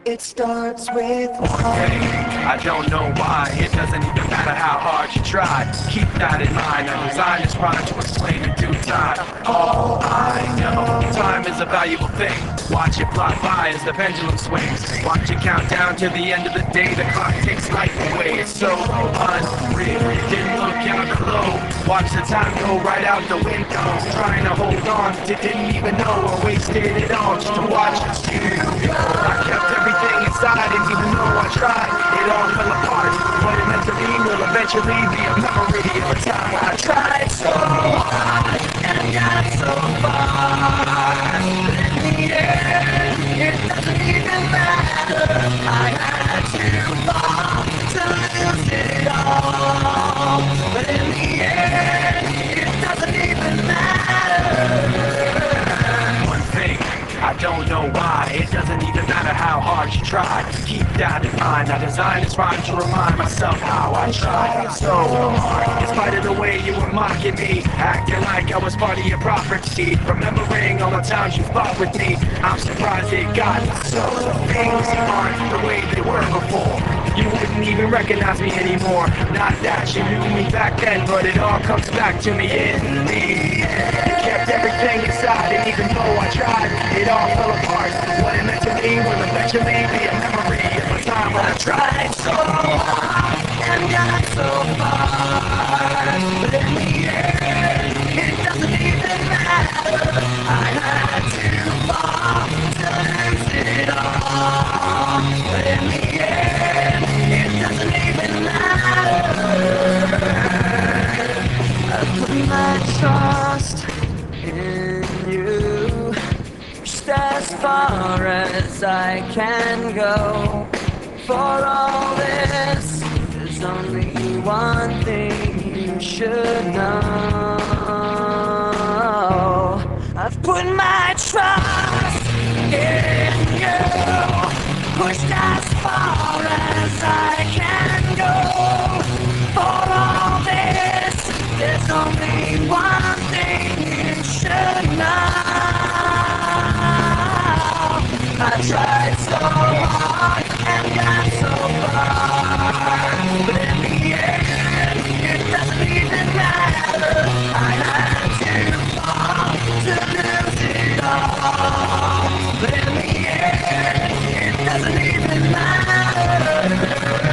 It starts with Hey, I don't know why. It doesn't even matter how hard you try. Keep that in mind. I designed this rhyme to explain in due time. All I know, time is a valuable thing. Watch it fly by as the pendulum swings. Watch it count down to the end of the day. The clock takes life away. It's so unreal. Didn't look out below. Watch the time go right out the window. Trying to hold on, didn't even know I wasted it all just to watch you go. I kept everything inside, and even though I tried, it all fell apart. What it meant to me will eventually be a memory of a time when I tried so hard and got so far. But in the end, it doesn't even matter. I had to fall to lose it all. But in the end, it doesn't even matter. One thing, I don't know why. It doesn't even matter how hard you try. Keep that in mind. I designed this rhyme to remind myself how I tried so hard. In spite of the way you were mocking me, acting like I was part of your property, remembering all the times you fought with me, I'm surprised it got so. Things aren't the way they were before. You wouldn't even recognize me anymore. Not that you knew me back then, but it all comes back to me in the end. You kept everything inside, and even though I tried, it all fell apart. What it meant to me will eventually be a memory of a time when I tried so hard and got so far. But in the end, it doesn't even matter. I had to fall to lose it all. But in the end, it doesn't even matter. I put my trust in you, just as far as I can go. For all this, there's only one thing you should know. I've put my trust in you, pushed as far as I can go. For all this, there's only one thing you should know. I tried so hard and got so far, but in the end, it doesn't even matter. I had to fall to lose it all, but in the end, it doesn't even matter.